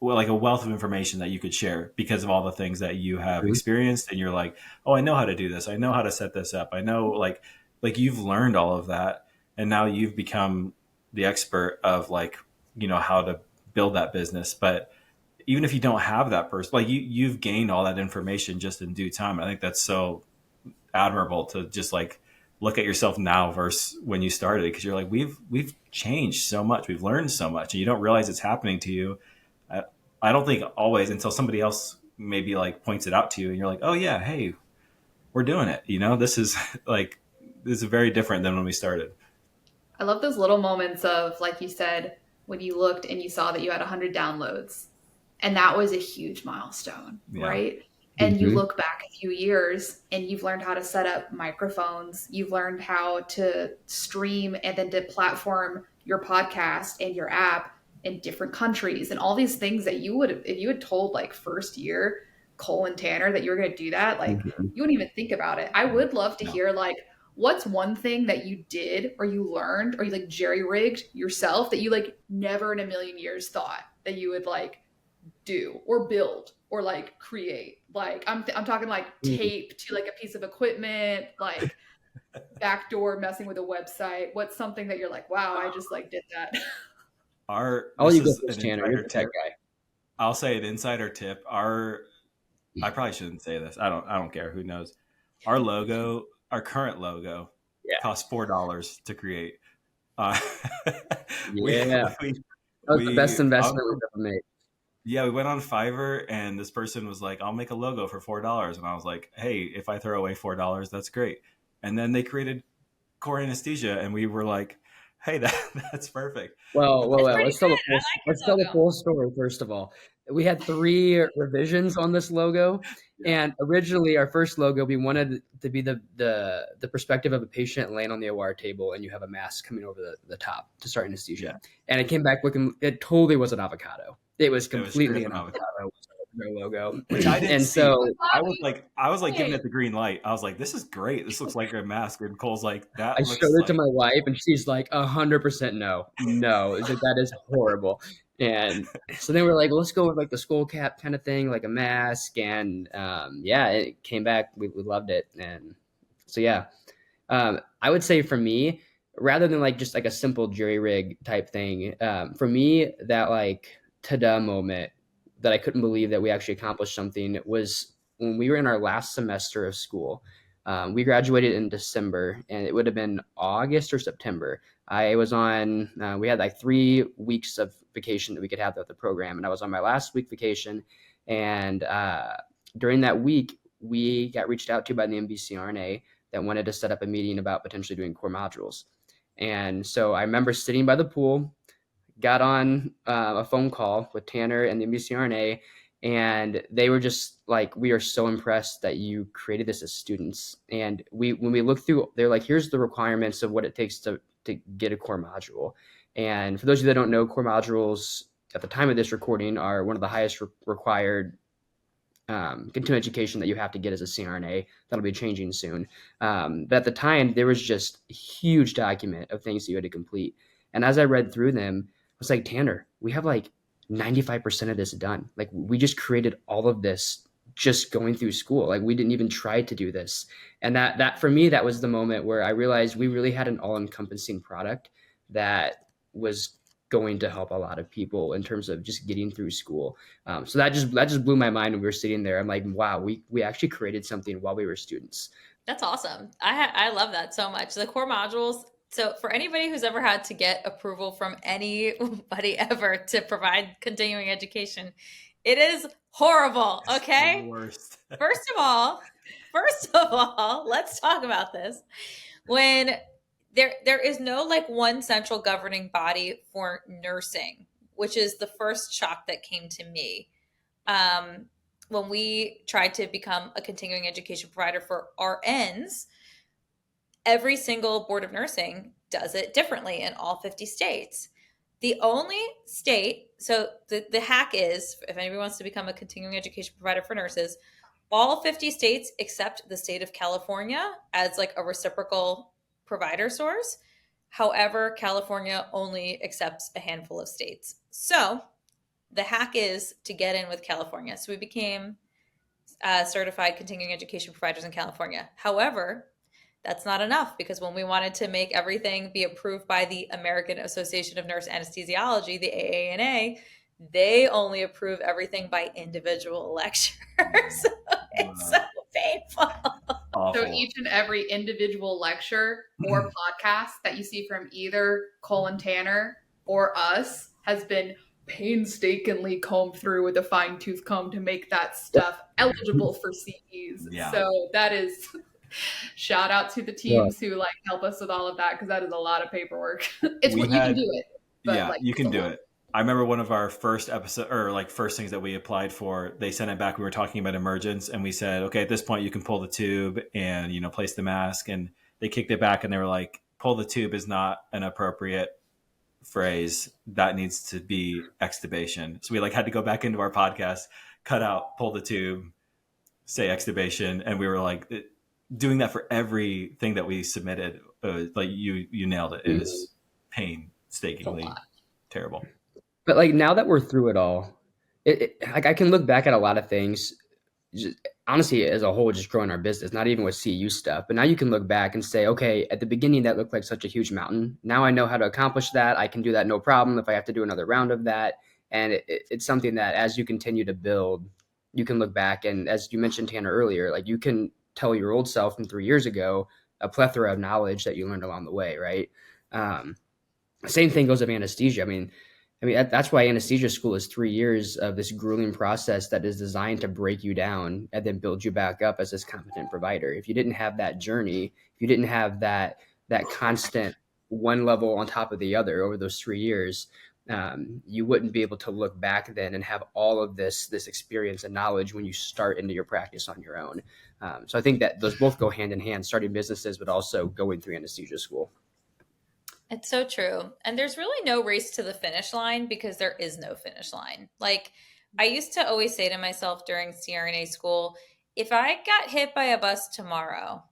well, like a wealth of information that you could share because of all the things that you have experienced. And you're like, oh, I know how to do this. I know how to set this up. I know like you've learned all of that. And now you've become the expert of like, how to build that business. But even if you don't have that person, like you've gained all that information just in due time. I think that's so admirable to just like look at yourself now versus when you started, because you're like, we've changed so much, we've learned so much, and you don't realize it's happening to you. I don't think always until somebody else maybe like points it out to you and you're like, oh yeah, hey, we're doing it. This is like, this is very different than when we started. I love those little moments of, like you said, when you looked and you saw that you had 100 downloads, and that was a huge milestone, Yeah. right? And you Mhm. look back a few years and you've learned how to set up microphones, you've learned how to stream and then to platform your podcast and your app in different countries and all these things that you would have, if you had told like first year Cole and Tanner that you were going to do that, like Mhm. you wouldn't even think about it. I would love to No. hear like, what's one thing that you did or you learned or you like jerry rigged yourself that you like never in a million years thought that you would like do or build or like create? Like I'm talking like Mhm. tape to like a piece of equipment, like backdoor messing with a website. What's something that you're like, wow, I just like did that? I'll This you go is first, an Tanner. You're insider the tech tip. guy. I'll say an insider tip. I probably shouldn't say this. I don't care. Who knows? Our logo, our current logo, Yeah. costs $4 to create. Uh, we, Yeah. we, That was the best I investment we've ever made. yeah, we went on Fiverr and this person was like, I'll make a logo for $4. And I was like, hey, if I throw away $4, that's great. And then they created Core Anesthesia and we were like, hey, that's perfect. Well, But well, It's well. pretty Let's tell the good. I full. like Let's your tell the logo. full story first of all. We had 3 revisions on this logo, yeah, and originally our first logo, we wanted to be the perspective of a patient laying on the OR table, and you have a mask coming over the top to start yeah, anesthesia. And it came back looking. It totally was an avocado. It was it was straight completely up an an avocado. avocado. Their logo, Which I didn't and see. so I was like giving Hey, it the green light. I was like, this is great. This looks like a mask. And Cole's like, I that showed looks it to like my wife, and she's like, 100% no, no. It's like, that is horrible. And so then we're like, let's go with like the skull cap kind of thing, like a mask. And yeah, it came back. We loved it. And so yeah, I would say for me, rather than like just like a simple jury rig type thing, for me, that like ta-da moment that I couldn't believe that we actually accomplished something was when we were in our last semester of school. We graduated in December, and it would have been August or September. I was on. We had like 3 weeks of vacation that we could have throughout the program, and I was on my last week vacation. And during that week, we got reached out to by the NBCRNA that wanted to set up a meeting about potentially doing core modules. And so I remember sitting by the pool, got on a phone call with Tanner and the MBCRNA, and they were just like, "We are so impressed that you created this as students." And when we looked through, they're like, "Here's the requirements of what it takes to get a core module." And for those of you that don't know, core modules at the time of this recording are one of the highest required continuing education that you have to get as a CRNA. That'll be changing soon. But at the time, there was just a huge document of things that you had to complete. And as I read through them, I was like, Tanner, we have like 95% of this done. Like we just created all of this just going through school. Like we didn't even try to do this. And that for me, that was the moment where I realized we really had an all-encompassing product that was going to help a lot of people in terms of just getting through school. So that just blew my mind when we were sitting there. I'm like, wow, we actually created something while we were students. That's awesome. I love that so much. The core modules. So for anybody who's ever had to get approval from anybody ever to provide continuing education, it is horrible. it's the Okay. worst. First of all, let's talk about this. When there is no like one central governing body for nursing, which is the first shock that came to me. When we tried to become a continuing education provider for RNs, every single board of nursing does it differently in all 50 states. The only state, so the hack is, if anybody wants to become a continuing education provider for nurses, all 50 states except the state of California as like a reciprocal provider source. However, California only accepts a handful of states. So the hack is to get in with California. So we became certified continuing education providers in California. However, That's not enough, because when we wanted to make everything be approved by the American Association of Nurse Anesthesiology, the AANA, they only approve everything by individual lectures. It's so painful. So Awful. each and every individual lecture or podcast that you see from either Cole and Tanner or us has been painstakingly combed through with a fine-tooth comb to make that stuff eligible for CEs. Yeah. So that is shout out to the teams who like help us with all of that, because that is a lot of paperwork. It's what you can do it. But Yeah, like, you can it's a do lot. it. I remember one of our first episode, or like first things that we applied for, they sent it back. We were talking about emergence, and we said, okay, at this point you can pull the tube and, you know, place the mask. And they kicked it back and they were like, pull the tube is not an appropriate phrase. That needs to be extubation. So we like had to go back into our podcast, cut out, pull the tube, say extubation. And we were like doing that for everything that we submitted. Like you nailed it. It is painstakingly terrible. But like now that we're through it all, like I can look back at a lot of things, just, honestly, as a whole, just growing our business, not even with CU stuff. But now you can look back and say, okay, at the beginning that looked like such a huge mountain. Now I know how to accomplish that. I can do that no problem if I have to do another round of that. And it's something that as you continue to build, you can look back, and as you mentioned, Tanner, earlier, like you can tell your old self from 3 years ago a plethora of knowledge that you learned along the way, right? Same thing goes with anesthesia. I mean, that's why anesthesia school is 3 years of this grueling process that is designed to break you down and then build you back up as this competent provider. If you didn't have that journey, if you didn't have that constant one level on top of the other over those 3 years, you wouldn't be able to look back then and have all of this experience and knowledge when you start into your practice on your own. So I think that those both go hand in hand, starting businesses, but also going through anesthesia school. It's so true. And there's really no race to the finish line, because there is no finish line. Like, I used to always say to myself during CRNA school, if I got hit by a bus tomorrow,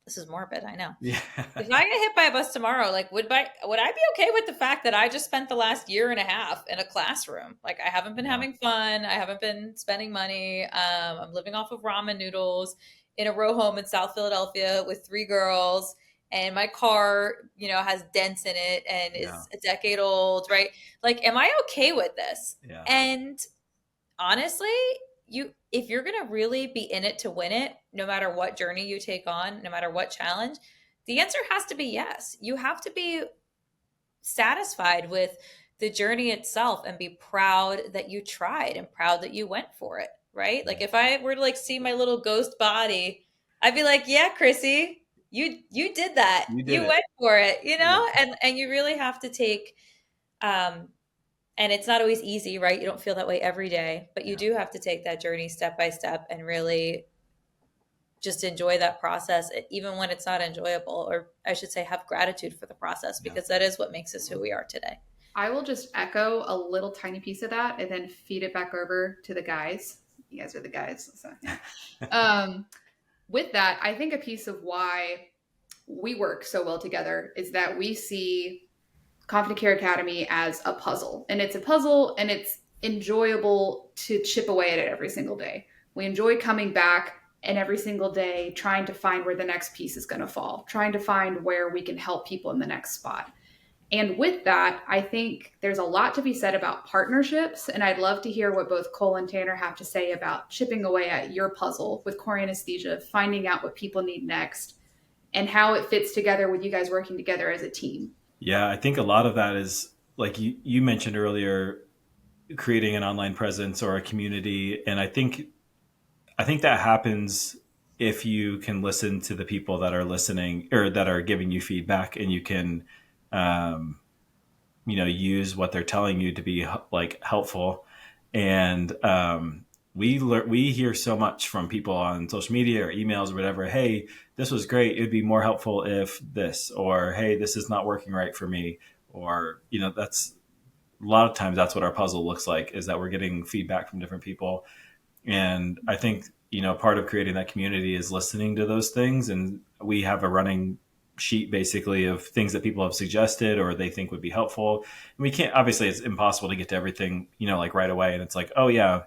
this is morbid, I know. Yeah. If I got hit by a bus tomorrow, like would I be okay with the fact that I just spent the last year and a half in a classroom? Like, I haven't been having fun. I haven't been spending money. I'm living off of ramen noodles in a row home in South Philadelphia with 3 girls. And my car, you know, has dents in it and is a decade old, right? Like, am I okay with this? Yeah. And honestly, if you're going to really be in it to win it, no matter what journey you take on, no matter what challenge, the answer has to be yes. You have to be satisfied with the journey itself and be proud that you tried and proud that you went for it, right? Like, if I were to like see my little ghost body, I'd be like, yeah, Chrissy, you did that. You went for it, you know? Yeah. And you really have to take, and it's not always easy, right? You don't feel that way every day, but you do have to take that journey step by step and really just enjoy that process, even when it's not enjoyable, or I should say have gratitude for the process, because that is what makes us who we are today. I will just echo a little tiny piece of that and then feed it back over to the guys. You guys are the guys. So, yeah. With that, I think a piece of why we work so well together is that we see Confident Care Academy as a puzzle. And it's a puzzle, and it's enjoyable to chip away at it every single day. We enjoy coming back and every single day trying to find where the next piece is going to fall, trying to find where we can help people in the next spot. And with that, I think there's a lot to be said about partnerships. And I'd love to hear what both Cole and Tanner have to say about chipping away at your puzzle with Core Anesthesia, finding out what people need next, and how it fits together with you guys working together as a team. Yeah, I think a lot of that is, like you mentioned earlier, creating an online presence or a community. And I think that happens if you can listen to the people that are listening or that are giving you feedback, and you can use what they're telling you to be like helpful. And we hear so much from people on social media or emails or whatever. Hey, this was great. It'd be more helpful if this, or, hey, this is not working right for me. Or, that's a lot of times that's what our puzzle looks like, is that we're getting feedback from different people. And I think, part of creating that community is listening to those things. And we have a running sheet basically of things that people have suggested or they think would be helpful. And we can't, obviously it's impossible to get to everything, like right away. And it's like, oh yeah,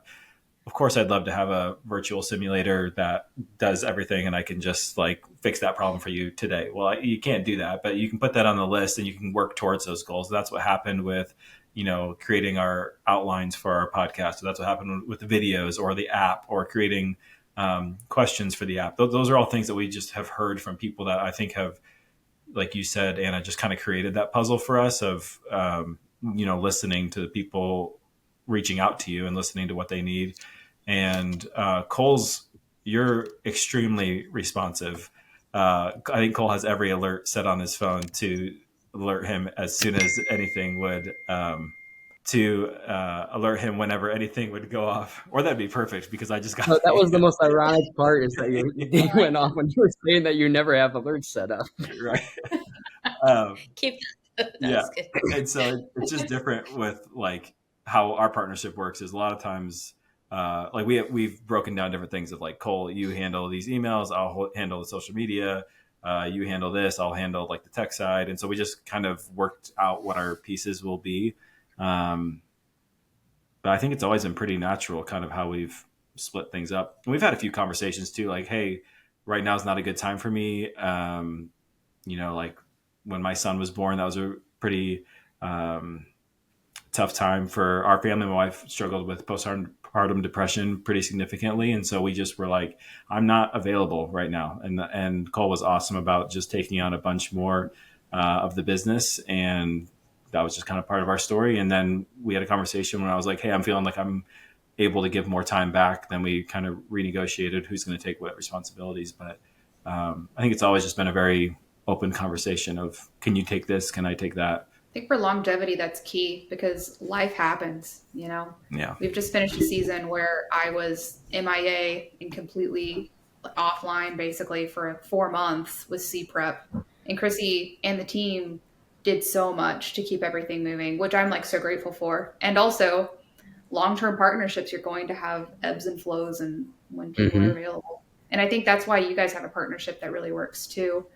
of course, I'd love to have a virtual simulator that does everything and I can just like fix that problem for you today. Well, you can't do that, but you can put that on the list and you can work towards those goals. That's what happened with, creating our outlines for our podcast. So that's what happened with the videos or the app or creating questions for the app. Those are all things that we just have heard from people that I think have, like you said, Anna, just kind of created that puzzle for us of, listening to the people reaching out to you and listening to what they need. And Cole's, you're extremely responsive. I think Cole has every alert set on his phone to alert him as soon as anything would, alert him whenever anything would go off. Or that'd be perfect because I just got. So that was the most ironic part, is that your day went off when you were saying that you never have alerts set up. Right. Keep yeah. And so it's just different with like how our partnership works is a lot of times like we've broken down different things of like, Cole, you handle these emails, I'll handle the social media, you handle this, I'll handle like the tech side. And so we just kind of worked out what our pieces will be. But I think it's always been pretty natural kind of how we've split things up. And we've had a few conversations too, like, hey, right now is not a good time for me. Like when my son was born, that was a pretty tough time for our family. My wife struggled with postpartum depression pretty significantly. And so we just were like, I'm not available right now. And Cole was awesome about just taking on a bunch more of the business. And that was just kind of part of our story. And then we had a conversation when I was like, hey, I'm feeling like I'm able to give more time back. Then we kind of renegotiated who's going to take what responsibilities. But I think it's always just been a very open conversation of, can you take this? Can I take that? I think for longevity, that's key because life happens, Yeah. We've just finished a season where I was MIA and completely offline basically for 4 months with C-Prep. And Chrissy and the team did so much to keep everything moving, which I'm like so grateful for. And also long-term partnerships, you're going to have ebbs and flows and when people are available. And I think that's why you guys have a partnership that really works too,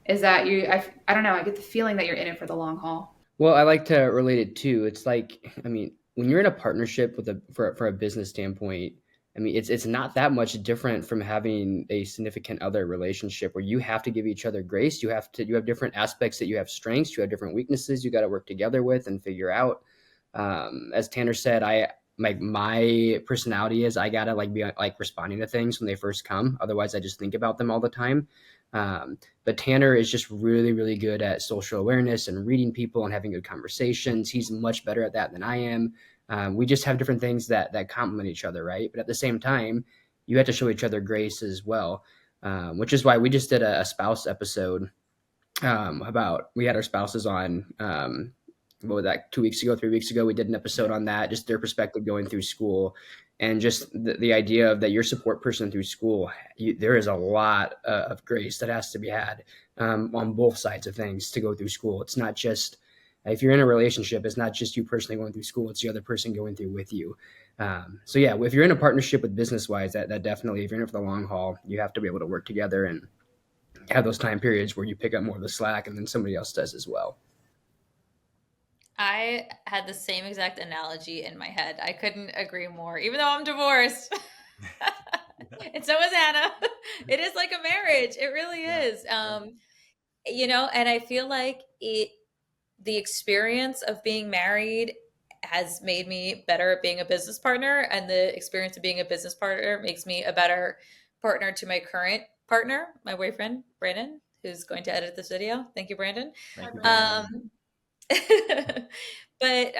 is that I don't know, I get the feeling that you're in it for the long haul. Well, I like to relate it too. It's like, I mean, when you're in a partnership with for a business standpoint, I mean, it's not that much different from having a significant other relationship where you have to give each other grace. You have different aspects that you have strengths, you have different weaknesses you got to work together with and figure out. As Tanner said, my personality is I gotta like be like responding to things when they first come. Otherwise, I just think about them all the time. But Tanner is just really, really good at social awareness and reading people and having good conversations. He's much better at that than I am. We just have different things that complement each other, right? But at the same time, you have to show each other grace as well, which is why we just did a spouse episode we had our spouses on. What was that, 2 weeks ago, 3 weeks ago, we did an episode on that, just their perspective going through school and just the idea of that your support person through school, there is a lot of grace that has to be had on both sides of things to go through school. It's not just, if you're in a relationship, it's not just you personally going through school, it's the other person going through with you. So yeah, if you're in a partnership with business-wise, that definitely, if you're in it for the long haul, you have to be able to work together and have those time periods where you pick up more of the slack and then somebody else does as well. I had the same exact analogy in my head. I couldn't agree more, even though I'm divorced. And so is Anna. It is like a marriage. It really is. And I feel like the experience of being married has made me better at being a business partner. And the experience of being a business partner makes me a better partner to my current partner, my boyfriend, Brandon, who's going to edit this video. Thank you, Brandon. Thank you, Brandon. But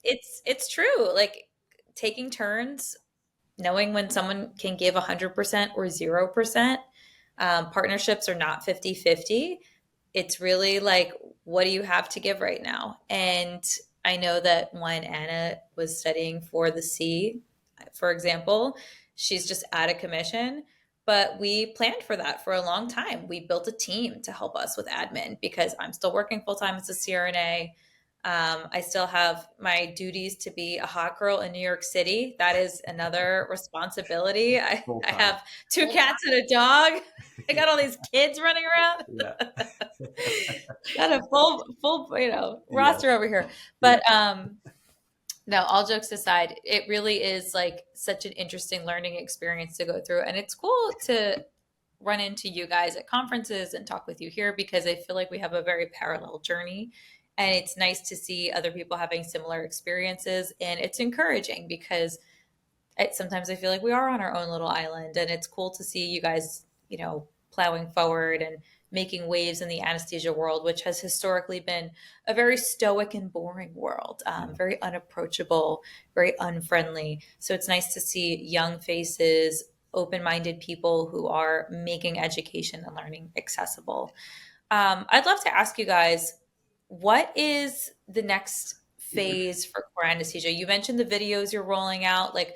it's true, like taking turns, knowing when someone can give 100% or 0%. Partnerships are not 50-50. It's really like, what do you have to give right now? And I know that when Anna was studying for the C, for example, she's just out of commission. But we planned for that for a long time. We built a team to help us with admin because I'm still working full-time as a CRNA. I still have my duties to be a hot girl in New York City. That is another responsibility. I have 2 cats and a dog. I got all these kids running around. Yeah. Got a full roster over here. But No, all jokes aside, it really is like such an interesting learning experience to go through. And it's cool to run into you guys at conferences and talk with you here because I feel like we have a very parallel journey. And it's nice to see other people having similar experiences. And it's encouraging because sometimes I feel like we are on our own little island. And it's cool to see you guys, plowing forward and making waves in the anesthesia world, which has historically been a very stoic and boring world, very unapproachable, very unfriendly. So it's nice to see young faces, open-minded people who are making education and learning accessible. I'd love to ask you guys, what is the next phase for core anesthesia? You mentioned the videos you're rolling out. Like,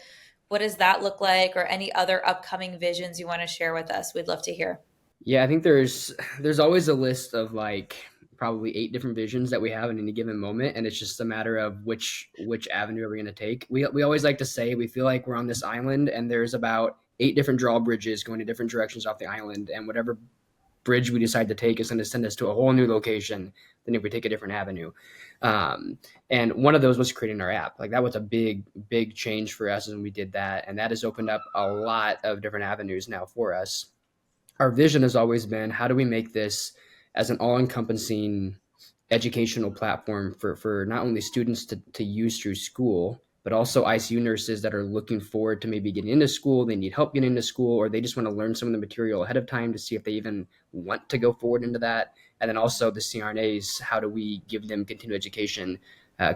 what does that look like, or any other upcoming visions you want to share with us? We'd love to hear. Yeah, I think there's always a list of like probably 8 different visions that we have in any given moment, and it's just a matter of which avenue are we going to take. We always like to say we feel like we're on this island, and there's about 8 different drawbridges going in different directions off the island, and whatever bridge we decide to take is going to send us to a whole new location than if we take a different avenue. And one of those was creating our app. Like that was a big change for us when we did that, and that has opened up a lot of different avenues now for us. Our vision has always been, how do we make this as an all-encompassing educational platform for not only students to use through school, but also ICU nurses that are looking forward to maybe getting into school, they need help getting into school, or they just want to learn some of the material ahead of time to see if they even want to go forward into that. And then also the CRNAs, how do we give them continuing education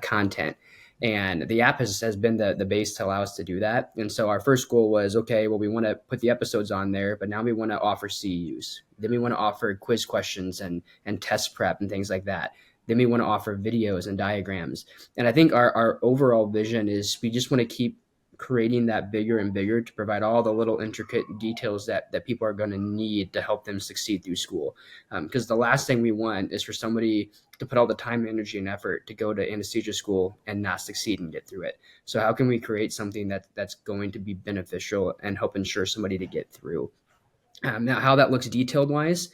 content? And the app has been the base to allow us to do that. And so our first goal was, okay, well, we want to put the episodes on there, but now we want to offer CEUs. Then we want to offer quiz questions and test prep and things like that. Then we want to offer videos and diagrams. And I think our overall vision is we just want to keep creating that bigger and bigger to provide all the little intricate details that people are going to need to help them succeed through school. Because the last thing we want is for somebody to put all the time, energy, and effort to go to anesthesia school and not succeed and get through it. So how can we create something that's going to be beneficial and help ensure somebody to get through? Now, how that looks detailed wise,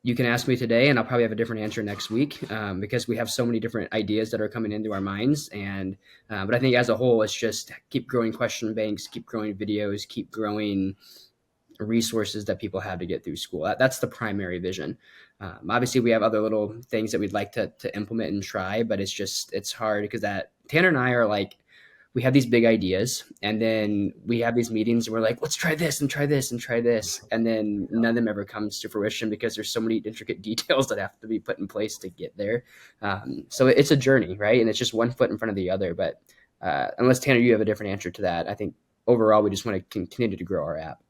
you can ask me today and I'll probably have a different answer next week because we have so many different ideas that are coming into our minds. And but I think as a whole, it's just keep growing question banks, keep growing videos, keep growing resources that people have to get through school. That's the primary vision. Obviously, we have other little things that we'd like to implement and try, but it's hard because that Tanner and I are like, we have these big ideas and then we have these meetings and we're like, let's try this and try this and try this. And then none of them ever comes to fruition because there's so many intricate details that have to be put in place to get there. So it's a journey, right? And it's just one foot in front of the other. But unless Tanner, you have a different answer to that, I think overall, we just want to continue to grow our app.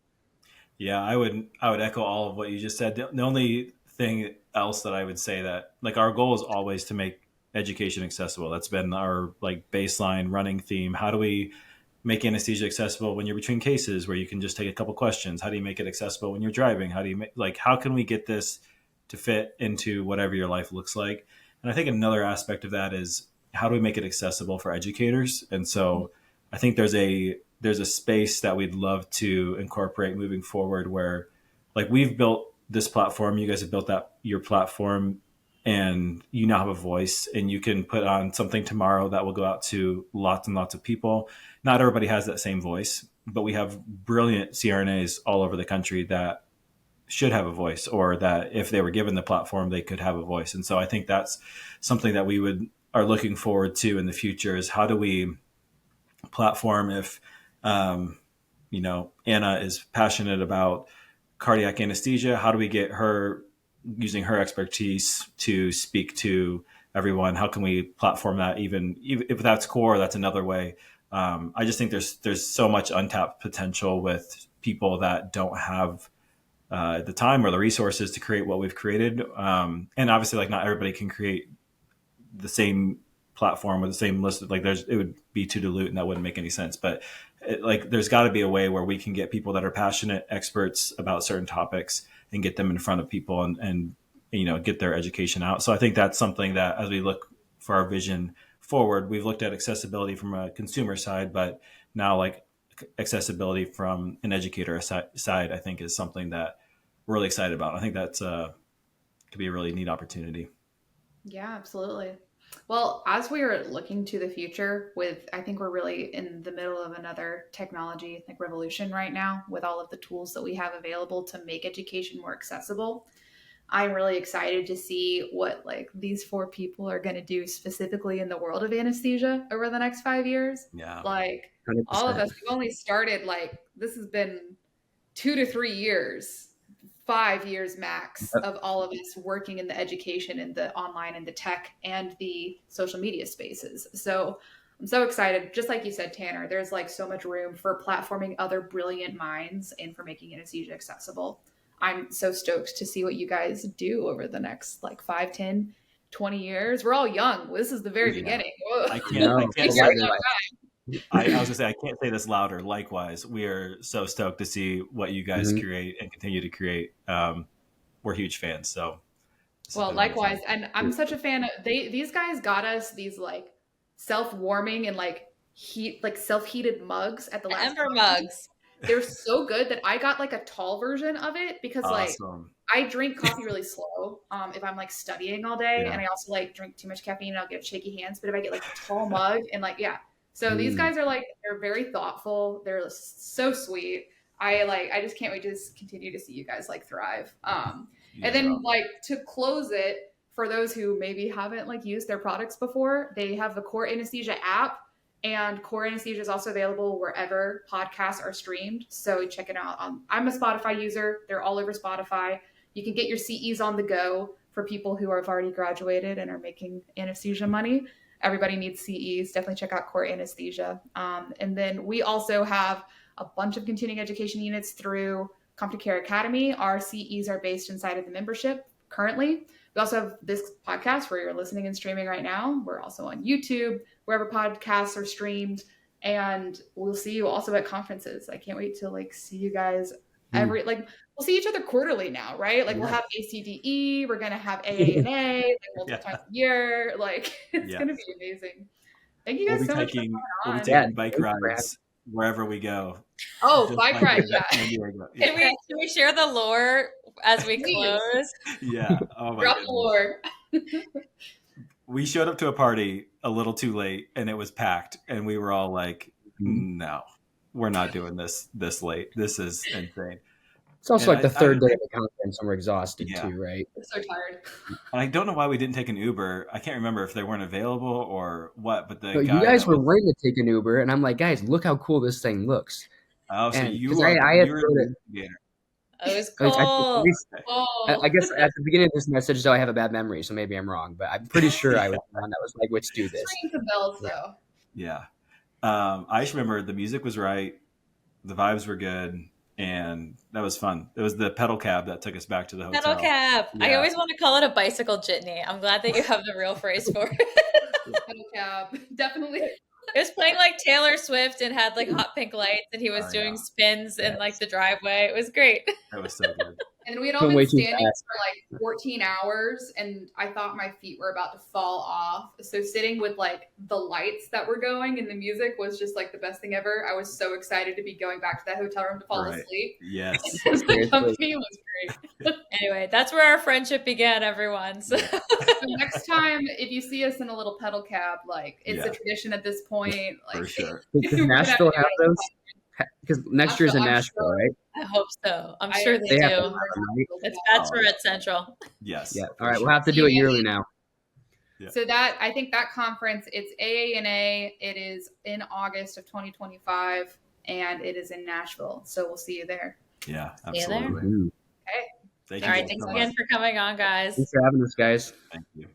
Yeah, I would echo all of what you just said. The only thing else that I would say that like our goal is always to make education accessible. That's been our like baseline running theme. How do we make anesthesia accessible when you're between cases where you can just take a couple questions? How do you make it accessible when you're driving? How do you how can we get this to fit into whatever your life looks like? And I think another aspect of that is how do we make it accessible for educators? And so I think there's a space that we'd love to incorporate moving forward where like we've built this platform, you guys have built your platform, and you now have a voice and you can put on something tomorrow that will go out to lots and lots of people. Not everybody has that same voice, but we have brilliant CRNAs all over the country that should have a voice, or that if they were given the platform, they could have a voice. And so I think that's something that we are looking forward to in the future is how do we platform if, Anna is passionate about cardiac anesthesia, how do we get her using her expertise to speak to everyone? How can we platform that even if that's core, that's another way. I just think there's so much untapped potential with people that don't have the time or the resources to create what we've created. And obviously like not everybody can create the same platform with the same list. It would be too dilute and that wouldn't make any sense. But there's got to be a way where we can get people that are passionate experts about certain topics and get them in front of people and get their education out. So I think that's something that as we look for our vision forward, we've looked at accessibility from a consumer side, but now like accessibility from an educator side, I think is something that we're really excited about. I think that's could be a really neat opportunity. Yeah, absolutely. Well, as we are looking to the future with, I think we're really in the middle of another technology like revolution right now with all of the tools that we have available to make education more accessible. I'm really excited to see what like these four people are going to do specifically in the world of anesthesia over the next 5 years. Yeah. Like all of 100%. us, we've only started like this has been 2 to 3 years, 5 years max Yep. of all of us working in the education and the online and the tech and the social media spaces. So I'm so excited. Just like you said, Tanner, there's like so much room for platforming other brilliant minds and for making anesthesia accessible. I'm so stoked to see what you guys do over the next like 5, 10, 20 years. We're all young. This is the very Yeah. beginning. I No, can't say likewise. this. I was gonna say I can't say this louder. Likewise, we are so stoked to see what you guys Mhm. create and continue to create. We're huge fans. So this has Well, been amazing. likewise, and I'm such a fan of these guys got us these like self-warming and like heat like self-heated mugs at the last Ember conference. mugs. They're so good that I got like a tall version of it because like Awesome. I drink coffee really slow if I'm like studying all day, Yeah. and I also like drink too much caffeine and I'll get shaky hands. But if I get like a tall mug and like so these Mm. guys are like they're very thoughtful. They're so sweet. I just can't wait to just continue to see you guys like thrive. Yeah. And then like to close it, for those who maybe haven't like used their products before, they have the Core Anesthesia app, and Core Anesthesia is also available wherever podcasts are streamed. So check it out. I'm a Spotify user. They're all over Spotify. You can get your CEs on the go for people who have already graduated and are making anesthesia money. Everybody needs CEs. Definitely check out Core Anesthesia. And then we also have a bunch of continuing education units through Competent Care Academy. Our CEs are based inside of the membership currently. We also have this podcast where you're listening and streaming right now. We're also on YouTube, wherever podcasts are streamed. And we'll see you also at conferences. I can't wait to like see you guys we'll see each other quarterly now, right? Like we'll have ACDE, we're gonna have AANA like multiple times a year. Like it's gonna be amazing. Thank you guys so much for coming We'll be on. taking bike rides wherever we go. Oh, Just bike like ride, in yeah. San Diego. Can we share the lore as we Please. close? Yeah. Oh my Drop the goodness. lore. We showed up to a party a little too late and it was packed, and we were all like, no, we're not doing this late. This is insane. It's also And like the third day of the conference and we're exhausted Yeah. too, right? I'm so tired. I don't know why we didn't take an Uber. I can't remember if they weren't available or what, but the So guy you guys that were was, wanting to take an Uber, and I'm like, guys, look how cool this thing looks. oh, so And you because were I had you're thought the it, instigator. It was I cool. I guess at the beginning of this message, though, I have a bad memory, so maybe I'm wrong, but I'm pretty sure I was the one that was like, let's do this. Ringing some bells though. Yeah. I just remember the music was right, the vibes were good, and that was fun. It was the pedal cab that took us back to the hotel. Pedal cab. I Yeah. always want to call it a bicycle jitney. I'm glad that you have the real phrase for it. Pedal cab. Definitely. It was playing like Taylor Swift and had like hot pink lights, and he was Oh, doing yeah. spins in like the driveway. It was great. That was so good. And then we had all Going been way too standing fast. for like 14 hours, and I thought my feet were about to fall off. So sitting with like the lights that were going and the music was just like the best thing ever. I was so excited to be going back to that hotel room to fall Right. asleep. Yes. The company was great. Anyway, that's where our friendship began, everyone. So So next time, if you see us in a little pedal cab, like it's Yeah. a tradition at this point. Like For sure. Does we're gonna Nashville do have it. those? Because next year's in I'm Nashville, sure. right? I hope so. I'm I- sure they They have do. to have them, right? It's Bachelorette Central. Yes. Yeah. for All right, sure. we'll have to do it yearly now. So that I think that conference, it's AANA. It is in August of 2025, and it is in Nashville. So we'll see you there. Yeah, See you there. absolutely. Mhm. Thank All you right. guys Thanks so again much. for coming on, guys. Thanks for having us, guys. Thank you.